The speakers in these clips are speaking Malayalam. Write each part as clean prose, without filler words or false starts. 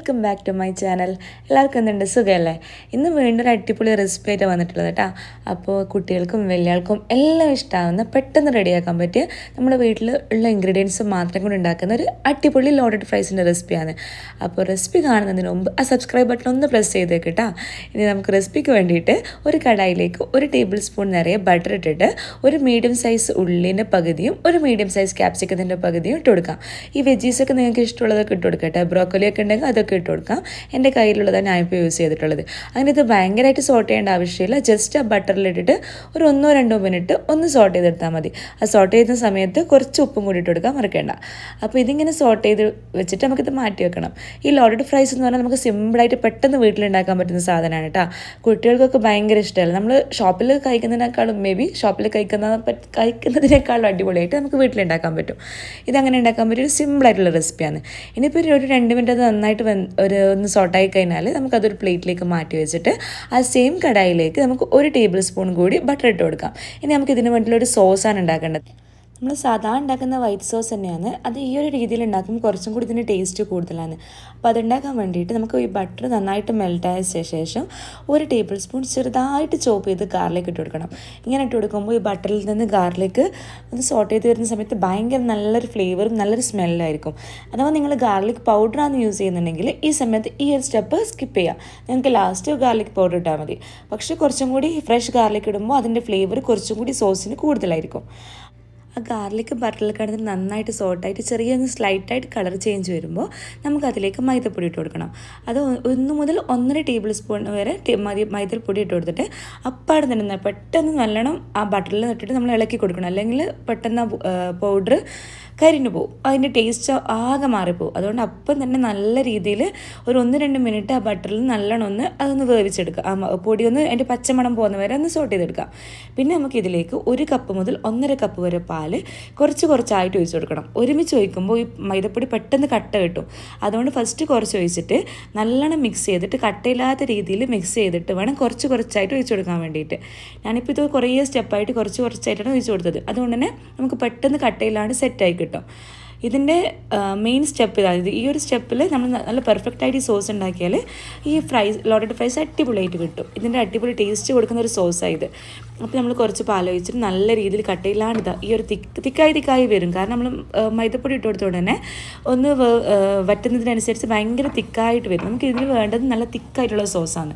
Welcome back to my channel. എല്ലാവർക്കും എന്തുണ്ട്, സുഖമല്ലേ? ഇന്ന് വീണ്ടും ഒരു അടിപൊളി റെസിപ്പി ആയിട്ട് വന്നിട്ടുള്ളത് കേട്ടോ. അപ്പോൾ കുട്ടികൾക്കും വലിയവർക്കും എല്ലാം ഇഷ്ടമാവുന്ന, പെട്ടെന്ന് റെഡിയാക്കാൻ പറ്റിയ, നമ്മുടെ വീട്ടിൽ ഉള്ള ഇൻഗ്രീഡിയൻസ് മാത്രം കൊണ്ട് ഉണ്ടാക്കുന്ന ഒരു അടിപൊളി ലോഡഡ് ഫ്രൈസിൻ്റെ റെസിപ്പിയാണ്. അപ്പോൾ റെസിപ്പി കാണുന്നതിന് മുമ്പ് ആ സബ്സ്ക്രൈബ് ബട്ടൺ ഒന്ന് പ്രസ് ചെയ്തേക്ക് കേട്ടോ. ഇനി നമുക്ക് റെസിപ്പിക്ക് വേണ്ടിയിട്ട് ഒരു കടായിലേക്ക് 1 ടേബിൾ സ്പൂൺ നിറയെ ബട്ടർ ഇട്ടിട്ട് ഒരു മീഡിയം സൈസ് ഉള്ളിൻ്റെ പകുതിയും ഒരു മീഡിയം സൈസ് ക്യാപ്സിക്കത്തിൻ്റെ പകുതിയും ഇട്ട് കൊടുക്കാം. ഈ വെജീസൊക്കെ നിങ്ങൾക്ക് ഇഷ്ടമുള്ളതൊക്കെ ഇട്ട് കൊടുക്കട്ടെ. ബ്രോക്കോലിയൊക്കെ ഉണ്ടെങ്കിൽ അതൊക്കെ ഇട്ട് കൊടുക്കാം. എൻ്റെ കയ്യിലുള്ളതാണ് ഞാനിപ്പോൾ യൂസ് ചെയ്തിട്ടുള്ളത്. അങ്ങനെ ഇത് ഭയങ്കരമായിട്ട് സോട്ട് ചെയ്യേണ്ട ആവശ്യമില്ല. ജസ്റ്റ് ആ ബട്ടറിലിട്ടിട്ട് ഒരു 1-2 മിനിറ്റ് ഒന്ന് സോട്ട് ചെയ്തെടുത്താൽ മതി. ആ സോട്ട് ചെയ്യുന്ന സമയത്ത് കുറച്ച് ഉപ്പും കൂടി ഇട്ട് കൊടുക്കാൻ മറക്കേണ്ട. അപ്പോൾ ഇതിങ്ങനെ സോട്ട് ചെയ്ത് വെച്ചിട്ട് നമുക്കിത് മാറ്റി വെക്കണം. ഈ ലോഡഡ് ഫ്രൈസ് എന്ന് പറഞ്ഞാൽ നമുക്ക് സിമ്പിളായിട്ട് പെട്ടെന്ന് വീട്ടിലുണ്ടാക്കാൻ പറ്റുന്ന സാധനമാണ് കേട്ടോ. കുട്ടികൾക്കൊക്കെ ഭയങ്കര ഇഷ്ടമല്ല. നമ്മൾ ഷോപ്പിൽ കഴിക്കുന്നതിനേക്കാളും ഷോപ്പിൽ കഴിക്കുന്നതിനേക്കാളും അടിപൊളിയായിട്ട് നമുക്ക് വീട്ടിലുണ്ടാക്കാൻ പറ്റും. ഇതങ്ങനെ ഉണ്ടാക്കാൻ പറ്റിയ ഒരു സിമ്പിളായിട്ടുള്ള റെസിപ്പിയാണ്. ഇനിയിപ്പോൾ ഒരു 2 മിനിറ്റ് അത് നന്നായിട്ട് ഒന്ന് സോട്ടായി കഴിഞ്ഞാൽ നമുക്കതൊരു പ്ലേറ്റിലേക്ക് മാറ്റി വെച്ചിട്ട് ആ സെയിം കടായിലേക്ക് നമുക്ക് 1 ടേബിൾ സ്പൂൺ കൂടി ബട്ടർ ഇട്ട് കൊടുക്കാം. ഇനി നമുക്ക് ഇതിന് വേണ്ടിയുള്ളൊരു സോസാണ് ഉണ്ടാക്കേണ്ടത്. നമ്മൾ സാധാരണ ഉണ്ടാക്കുന്ന വൈറ്റ് സോസ് തന്നെയാണ്. അത് ഈ ഒരു രീതിയിൽ ഉണ്ടാക്കുമ്പോൾ കുറച്ചും കൂടി ഇതിന് ടേസ്റ്റ് കൂടുതലാണ്. അപ്പോൾ അതുണ്ടാക്കാൻ വേണ്ടിയിട്ട് നമുക്ക് ഈ ബട്ടർ നന്നായിട്ട് മെൽറ്റായ ശേഷം 1 ടേബിൾ സ്പൂൺ ചെറുതായിട്ട് ചോപ്പ് ചെയ്ത് ഗാർലിക് ഇട്ട് കൊടുക്കണം. ഇങ്ങനെ ഇട്ട് കൊടുക്കുമ്പോൾ ഈ ബട്ടറിൽ നിന്ന് ഗാർലിക് ഒന്ന് സോട്ട് ചെയ്ത് വരുന്ന സമയത്ത് ഭയങ്കര നല്ലൊരു ഫ്ലേവറും നല്ലൊരു സ്മെല്ലായിരിക്കും. അഥവാ നിങ്ങൾ ഗാർലിക് പൗഡറാണ് യൂസ് ചെയ്യുന്നുണ്ടെങ്കിൽ ഈ സമയത്ത് ഈ ഒരു സ്റ്റെപ്പ് സ്കിപ്പ് ചെയ്യാം. നിങ്ങൾക്ക് ലാസ്റ്റ് ഗാർലിക് പൗഡർ ഇട്ടാൽ മതി. പക്ഷേ കുറച്ചും കൂടി ഫ്രഷ് ഗാർലിക് ഇടുമ്പോൾ അതിൻ്റെ ഫ്ലേവർ കുറച്ചും കൂടി സോസിന് കൂടുതലായിരിക്കും. ആ ഗാർലിക് ബട്ടറിൽ കിടന്ന് നന്നായിട്ട് സോട്ടായിട്ട് ചെറിയൊന്ന് സ്ലൈറ്റായിട്ട് കളർ ചേഞ്ച് വരുമ്പോൾ നമുക്കതിലേക്ക് മൈദപ്പൊടി ഇട്ട് കൊടുക്കണം. അത് 1 മുതൽ 1.5 ടേബിൾ സ്പൂൺ വരെ മൈദപ്പൊടി ഇട്ട് കൊടുത്തിട്ട് അപ്പാടെ തന്നെ പെട്ടെന്ന് നല്ലോണം ആ ബട്ടറിൽ ഇട്ടിട്ട് നമ്മൾ ഇളക്കി കൊടുക്കണം. അല്ലെങ്കിൽ പെട്ടെന്ന് പൗഡർ കരിഞ്ഞു പോകും, അതിൻ്റെ ടേസ്റ്റ് ആകെ മാറിപ്പോവും. അതുകൊണ്ട് അപ്പം തന്നെ നല്ല രീതിയിൽ ഒരു 1-2 മിനിറ്റ് ആ ബട്ടറിൽ നല്ലോണം അതൊന്ന് വേവിച്ചെടുക്കുക. ആ പൊടി അതിൻ്റെ പച്ചമണം പോകുന്ന വരെ ഒന്ന് സോട്ട് ചെയ്തെടുക്കാം. പിന്നെ നമുക്ക് ഇതിലേക്ക് 1 കപ്പ് മുതൽ 1.5 കപ്പ് വരെ പാല് കുറച്ചായിട്ട് ഒഴിച്ച് കൊടുക്കണം. ഒരുമിച്ച് ഒഴിക്കുമ്പോൾ ഈ മൈദപ്പൊടി പെട്ടെന്ന് കട്ട കിട്ടും. അതുകൊണ്ട് ഫസ്റ്റ് കുറച്ച് ഒഴിച്ചിട്ട് നല്ലോണം മിക്സ് ചെയ്തിട്ട് കട്ടയില്ലാത്ത രീതിയിൽ മിക്സ് ചെയ്തിട്ട് വേണം കുറച്ചായിട്ട് ഒഴിച്ച് കൊടുക്കാൻ വേണ്ടിയിട്ട്. ഞാനിപ്പോൾ ഇത് കുറേ സ്റ്റെപ്പായിട്ട് കുറച്ചായിട്ടാണ് ഒഴിച്ച് കൊടുത്തത്. അതുകൊണ്ട് തന്നെ നമുക്ക് പെട്ടെന്ന് കട്ടയില്ലാണ്ട് സെറ്റായി കിട്ടും. ഇതിൻ്റെ മെയിൻ സ്റ്റെപ്പ് ഇതാണ്. ഈ ഒരു സ്റ്റെപ്പിൽ നമ്മൾ നല്ല പെർഫെക്റ്റായിട്ട് ഈ സോസ് ഉണ്ടാക്കിയാൽ ഈ ലോഡഡ് ഫ്രൈസ് അടിപൊളിയായിട്ട് കിട്ടും. ഇതിൻ്റെ അടിപൊളി ടേസ്റ്റ് കൊടുക്കുന്ന ഒരു സോസാണ് ഇത്. അപ്പോൾ നമ്മൾ കുറച്ച് പാലൊഴിച്ചിട്ട് നല്ല രീതിയിൽ കട്ടയില്ലാണ്ട് ഈ ഒരു തിക്കായി വരും. കാരണം നമ്മൾ മൈദപ്പൊടി ഇട്ട് കൊടുത്തോണ്ട് തന്നെ ഒന്ന് വറ്റുന്നതിനനുസരിച്ച് ഭയങ്കര തിക്കായിട്ട് വരും. നമുക്ക് ഇതിന് വേണ്ടത് നല്ല തിക്കായിട്ടുള്ള സോസാണ്.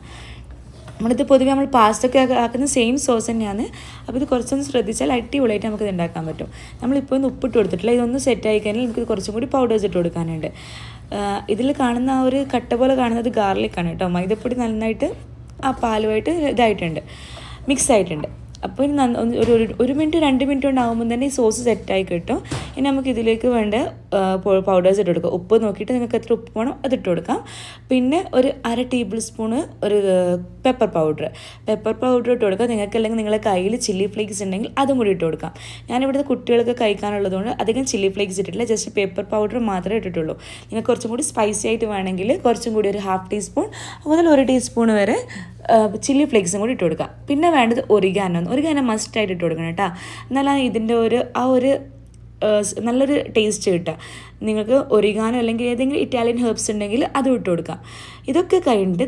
നമ്മളിത് പൊതുവെ നമ്മൾ പാസ്റ്റൊക്കെ ആക്കുന്ന സെയിം സോസ് തന്നെയാണ്. അപ്പോൾ ഇത് കുറച്ചൊന്ന് ശ്രദ്ധിച്ചാൽ അടിപൊളിയായിട്ട് നമുക്കിത് ഉണ്ടാക്കാൻ പറ്റും. നമ്മളിപ്പോൾ ഒന്ന് ഉപ്പിട്ട് കൊടുത്തിട്ടില്ല. ഇതൊന്ന് സെറ്റായി കഴിഞ്ഞാൽ നമുക്ക് കുറച്ചും കൂടി പൗഡേഴ്സ് ഇട്ട് കൊടുക്കാനുണ്ട്. ഇതിൽ കാണുന്ന ആ ഒരു കട്ട പോലെ കാണുന്നത് ഗാർലിക്കാണ് കേട്ടോ. മൈദപ്പൊടി നന്നായിട്ട് ആ പാലുമായിട്ട് ഇതായിട്ടുണ്ട്, മിക്സ് ആയിട്ടുണ്ട്. അപ്പോൾ ഒരു 1 മിനിറ്റ് 2 മിനിറ്റ് കൊണ്ടാകുമ്പോൾ തന്നെ ഈ സോസ് സെറ്റായി കിട്ടും. ഇനി നമുക്ക് ഇതിലേക്ക് വേണ്ട പൗഡേഴ്സ് ഇട്ട് കൊടുക്കാം. ഉപ്പ് നോക്കിയിട്ട് നിങ്ങൾക്ക് എത്ര ഉപ്പ് വേണം അതിട്ട് കൊടുക്കാം. പിന്നെ ഒരു 1/2 ടേബിൾ സ്പൂണ് പെപ്പർ പൗഡർ ഇട്ട് കൊടുക്കാം. നിങ്ങൾക്ക് അല്ലെങ്കിൽ നിങ്ങളുടെ കയ്യിൽ ചില്ലി ഫ്ലേക്സ് ഉണ്ടെങ്കിൽ അതും കൂടി ഇട്ട് കൊടുക്കാം. ഞാനിവിടുത്തെ കുട്ടികൾക്ക് കഴിക്കാനുള്ളതുകൊണ്ട് അധികം ചില്ലി ഫ്ലേക്സ് ഇട്ടിട്ടില്ല. ജസ്റ്റ് പെപ്പർ പൗഡർ മാത്രമേ ഇട്ടിട്ടുള്ളൂ. നിങ്ങൾക്ക് കുറച്ചും കൂടി സ്പൈസി ആയിട്ട് വേണമെങ്കിൽ കുറച്ചും കൂടി ഒരു 1/2 ടീസ്പൂൺ മുതൽ 1 ടീസ്പൂൺ വരെ ചില്ലി ഫ്ലേക്സും കൂടി ഇട്ട് കൊടുക്കാം. പിന്നെ വേണ്ടത് ഒറിഗാനോ മസ്റ്റായിട്ട് ഇട്ട് കൊടുക്കണം കേട്ടോ. എന്നാലാണ് ഇതിൻ്റെ ഒരു നല്ലൊരു ടേസ്റ്റ് കിട്ടുക. നിങ്ങൾക്ക് ഒറിഗാനോ അല്ലെങ്കിൽ ഏതെങ്കിലും ഇറ്റാലിയൻ ഹെർബ്സ് ഉണ്ടെങ്കിൽ അതും ഇട്ട് കൊടുക്കാം. ഇതൊക്കെ കഴിഞ്ഞിട്ട്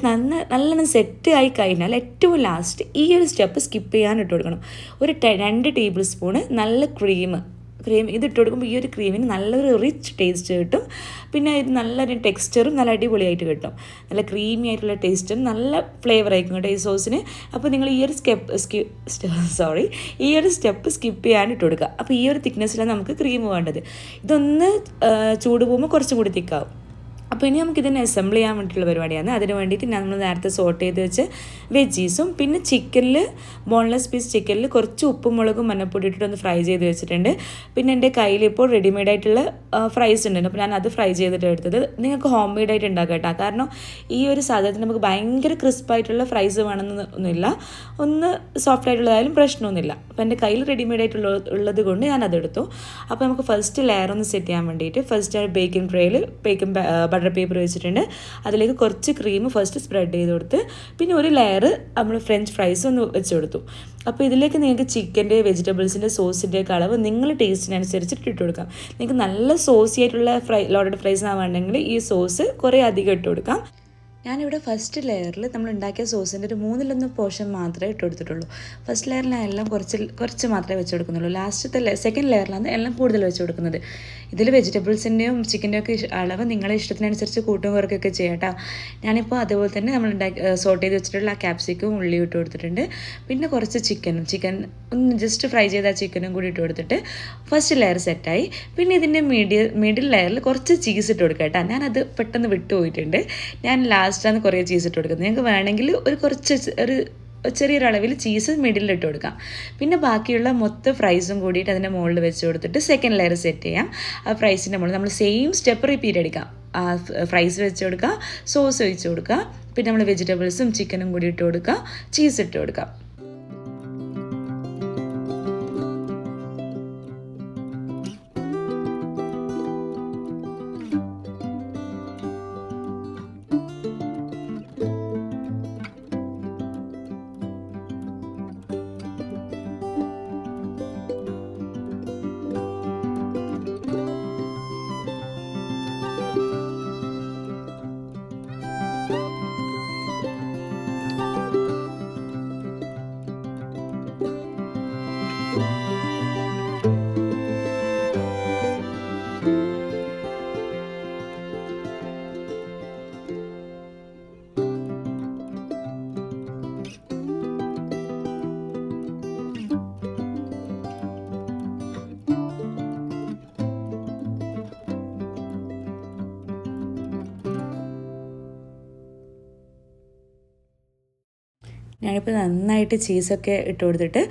നല്ലോണം സെറ്റ് ആയി കഴിഞ്ഞാൽ ഏറ്റവും ലാസ്റ്റ് ഈ ഒരു സ്റ്റെപ്പ് സ്കിപ്പ് ചെയ്യാൻ ഇട്ട് കൊടുക്കണം. ഒരു 2 ടേബിൾ സ്പൂണ് നല്ല ക്രീം ഇതിട്ട് കൊടുക്കുമ്പോൾ ഈ ഒരു ക്രീമിന് നല്ലൊരു റിച്ച് ടേസ്റ്റ് കിട്ടും. പിന്നെ ഇത് നല്ലൊരു ടെക്സ്ചറും നല്ല അടിപൊളിയായിട്ട് കിട്ടും. നല്ല ക്രീമി ആയിട്ടുള്ള ടേസ്റ്റും നല്ല ഫ്ലേവർ ആയിരിക്കും കേട്ടോ ഈ സോസിന്. അപ്പോൾ നിങ്ങൾ ഈ ഒരു സ്റ്റെപ്പ് സ്കിപ്പ് ചെയ്യാനിട്ട് കൊടുക്കുക. അപ്പോൾ ഈ ഒരു തിക്നെസ്സിലാണ് നമുക്ക് ക്രീം വേണ്ടത്. ഇതൊന്ന് ചൂട് പോകുമ്പോൾ കുറച്ചും കൂടി തിക്കാവും. അപ്പോൾ ഇനി നമുക്കിതിനെ അസംബിൾ ചെയ്യാൻ വേണ്ടിയിട്ടുള്ള പരിപാടിയാണ്. അതിന് വേണ്ടിയിട്ട് നമ്മൾ നേരത്തെ സോട്ട് ചെയ്ത് വെച്ച് വെജീസും പിന്നെ ബോൺലെസ് പീസ് ചിക്കനിൽ കുറച്ച് ഉപ്പും മുളകും മഞ്ഞപ്പൊടി ഇട്ടിട്ടൊന്ന് ഫ്രൈ ചെയ്ത് വെച്ചിട്ടുണ്ട്. പിന്നെ എൻ്റെ കയ്യിൽ ഇപ്പോൾ റെഡിമെയ്ഡായിട്ടുള്ള ഫ്രൈസ് ഉണ്ട്. അപ്പോൾ ഞാൻ അത് ഫ്രൈ ചെയ്തിട്ട് എടുത്തത്. നിങ്ങൾക്ക് ഹോം മെയ്ഡായിട്ട് ഉണ്ടാക്കാം കേട്ടോ. കാരണം ഈ ഒരു സാധനത്തിന് നമുക്ക് ഭയങ്കര ക്രിസ്പായിട്ടുള്ള ഫ്രൈസ് വേണമെന്നൊന്നുമില്ല. ഒന്ന് സോഫ്റ്റ് ആയിട്ടുള്ളതായാലും പ്രശ്നമൊന്നുമില്ല. അപ്പോൾ എൻ്റെ കയ്യിൽ റെഡിമെയ്ഡായിട്ടുള്ളത് കൊണ്ട് ഞാനതെടുത്തു. അപ്പോൾ നമുക്ക് ഫസ്റ്റ് ലെയർ ഒന്ന് സെറ്റ് ചെയ്യാൻ വേണ്ടിയിട്ട് ഫസ്റ്റ് ബേക്കിംഗ് ട്രേയിൽ ബട്ടർ ബട്ടർ പേപ്പർ വെച്ചിട്ടുണ്ട്. അതിലേക്ക് കുറച്ച് ക്രീം ഫസ്റ്റ് സ്പ്രെഡ് ചെയ്ത് കൊടുത്ത് പിന്നെ ഒരു ലെയർ നമ്മൾ ഫ്രഞ്ച് ഫ്രൈസ് ഒന്ന് വെച്ച് കൊടുത്തു. അപ്പോൾ ഇതിലേക്ക് നിങ്ങൾക്ക് ചിക്കൻ്റെ വെജിറ്റബിൾസിൻ്റെ സോസിൻ്റെ ഒക്കെ അളവ് നിങ്ങൾ ടേസ്റ്റിനനുസരിച്ചിട്ട് ഇട്ട് കൊടുക്കാം. നിങ്ങൾക്ക് നല്ല സോസി ആയിട്ടുള്ള ലോഡഡ് ഫ്രൈസ് ആവുകയാണെങ്കിൽ ഈ സോസ് കുറേ അധികം ഇട്ട് കൊടുക്കാം. ഞാനിവിടെ ഫസ്റ്റ് ലെയറിൽ നമ്മൾ ഉണ്ടാക്കിയ സോസിൻ്റെ ഒരു 1/3 പോർഷൻ മാത്രമേ ഇട്ട് കൊടുത്തിട്ടുള്ളൂ. ഫസ്റ്റ് ലെയറിൽ ഞാൻ എല്ലാം കുറച്ച് മാത്രമേ വെച്ച് കൊടുക്കുന്നുള്ളൂ. ലാസ്റ്റത്തെ സെക്കൻഡ് ലെയറിലാണ് എല്ലാം കൂടുതൽ വെച്ച് കൊടുക്കുന്നത്. ഇതിൽ വെജിറ്റബിൾസിൻ്റെയും ചിക്കൻ്റെയും ഒക്കെ അളവ് നിങ്ങളുടെ ഇഷ്ടത്തിനനുസരിച്ച് കൂട്ടും കുറയ്ക്കൊക്കെ ചെയ്യാം കേട്ടോ. ഞാനിപ്പോൾ അതുപോലെ തന്നെ നമ്മൾ സോട്ട് ചെയ്ത് വെച്ചിട്ടുള്ള ആ ക്യാപ്സിക്കും ഉള്ളി ഇട്ട് കൊടുത്തിട്ടുണ്ട്. പിന്നെ കുറച്ച് ചിക്കൻ ഒന്ന് ജസ്റ്റ് ഫ്രൈ ചെയ്ത ആ ചിക്കനും കൂടി ഇട്ട് കൊടുത്തിട്ട് ഫസ്റ്റ് ലെയർ സെറ്റായി. പിന്നെ ഇതിൻ്റെ മിഡിൽ ലെയറിൽ കുറച്ച് ചീസ് ഇട്ട് കൊടുക്കാം കേട്ടോ. ഞാനത് പെട്ടെന്ന് വിട്ടുപോയിട്ടുണ്ട്. ഞാൻ ലാസ്റ്റാണ് കുറേ ചീസ് ഇട്ട് കൊടുക്കുന്നത്. നിങ്ങൾക്ക് വേണമെങ്കിൽ ഒരു ചെറിയൊരളവിൽ ചീസ് മിഡിലിട്ട് കൊടുക്കാം. പിന്നെ ബാക്കിയുള്ള മൊത്തം ഫ്രൈസും കൂടിയിട്ട് അതിൻ്റെ മുകളിൽ വെച്ച് കൊടുത്തിട്ട് സെക്കൻഡ് ലെയർ സെറ്റ് ചെയ്യാം. ആ ഫ്രൈസിൻ്റെ മുകളിൽ നമ്മൾ സെയിം സ്റ്റെപ്പ് റിപ്പീറ്റ് അടിക്കാം. ആ ഫ്രൈസ് വെച്ച് കൊടുക്കുക, സോസ് ഒഴിച്ച് കൊടുക്കുക, പിന്നെ നമ്മൾ വെജിറ്റബിൾസും ചിക്കനും കൂടി ഇട്ട് കൊടുക്കുക, ചീസ് ഇട്ട് കൊടുക്കുക. ഞാനിപ്പോൾ നന്നായിട്ട് ചീസൊക്കെ ഇട്ട് കൊടുത്തിട്ട്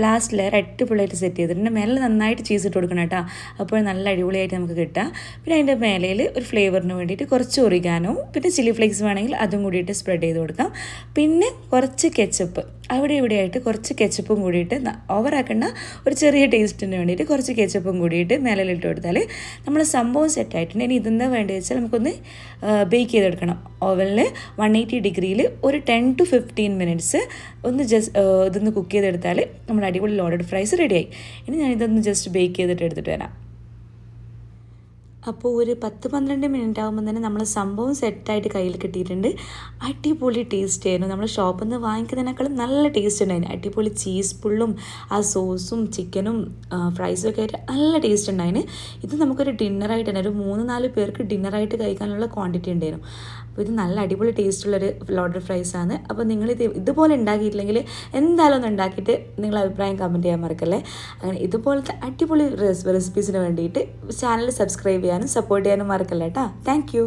ലാസ്റ്റ് ലെയർ അടിപൊളിയായിട്ട് സെറ്റ് ചെയ്തിട്ടുണ്ട്. മേലെ നന്നായിട്ട് ചീസ് ഇട്ട് കൊടുക്കണം കേട്ടോ. അപ്പോൾ നല്ല അടിപൊളിയായിട്ട് നമുക്ക് കിട്ടാം. പിന്നെ അതിൻ്റെ മേലയിൽ ഒരു ഫ്ലേവറിന് വേണ്ടിയിട്ട് കുറച്ച് ഒറിഗാനോ പിന്നെ ചില്ലി ഫ്ലേക്സ് വേണമെങ്കിൽ അതും കൂടിയിട്ട് സ്പ്രെഡ് ചെയ്ത് കൊടുക്കാം. പിന്നെ കുറച്ച് കെച്ചപ്പ് അവിടെ ഇവിടെയായിട്ട് കുറച്ച് കെച്ചപ്പും കൂടിയിട്ട് ഓവറാക്കേണ്ട ഒരു ചെറിയ ടേസ്റ്റിന് വേണ്ടിയിട്ട് കുറച്ച് കെച്ചപ്പും കൂടിയിട്ട് മേലിലിട്ട് കൊടുത്താൽ നമ്മൾ സംഭവം സെറ്റായിട്ടുണ്ട്. ഇനി ഇതെന്താ വേണ്ടത് വെച്ചാൽ നമുക്കൊന്ന് ബേക്ക് ചെയ്തെടുക്കണം. ഓവനിൽ 180 ഡിഗ്രിയിൽ ഒരു 10 to 15 മിനിറ്റ്സ് ഒന്ന് ഇതൊന്ന് കുക്ക് ചെയ്തെടുത്താൽ നമ്മുടെ അടിപൊളി ലോഡഡ് ഫ്രൈസ് റെഡിയായി. ഇനി ഞാനിതൊന്ന് ജസ്റ്റ് ബേക്ക് ചെയ്തിട്ട് എടുത്തിട്ട് വരാം. അപ്പോൾ ഒരു 10-12 മിനിറ്റ് ആകുമ്പോൾ തന്നെ നമ്മൾ സംഭവം സെറ്റായിട്ട് കയ്യിൽ കിട്ടിയിട്ടുണ്ട്. അടിപൊളി ടേസ്റ്റ് ആയിരുന്നു. നമ്മൾ ഷോപ്പിൽ നിന്ന് വാങ്ങിക്കുന്നതിനേക്കാളും നല്ല ടേസ്റ്റ് ഉണ്ടായിരുന്നു. അടിപൊളി ചീസ് പുള്ളും ആ സോസും ചിക്കനും ഫ്രൈസും ഒക്കെ ആയിട്ട് നല്ല ടേസ്റ്റ് ഉണ്ടായിരുന്നു. ഇത് നമുക്കൊരു ഡിന്നറായിട്ട് തന്നെ ഒരു 3-4 പേർക്ക് ഡിന്നറായിട്ട് കഴിക്കാനുള്ള ക്വാണ്ടിറ്റി ഉണ്ടായിരുന്നു. അപ്പോൾ ഇത് നല്ല അടിപൊളി ടേസ്റ്റുള്ളൊരു ലോഡഡ് ഫ്രൈസാണ്. അപ്പോൾ നിങ്ങളിത് ഇതുപോലെ ഉണ്ടാക്കിയിട്ടില്ലെങ്കിൽ എന്തായാലും ഒന്ന് ഉണ്ടാക്കിയിട്ട് നിങ്ങളുടെ അഭിപ്രായം കമൻറ്റ് ചെയ്യാൻ മറക്കല്ലേ. അങ്ങനെ ഇതുപോലത്തെ അടിപൊളി റെസിപ്പീസിന് വേണ്ടിയിട്ട് ചാനൽ സബ്സ്ക്രൈബ് ചെയ്യാനും സപ്പോർട്ട് ചെയ്യാനും മറക്കല്ലേ കേട്ടോ. Thank you.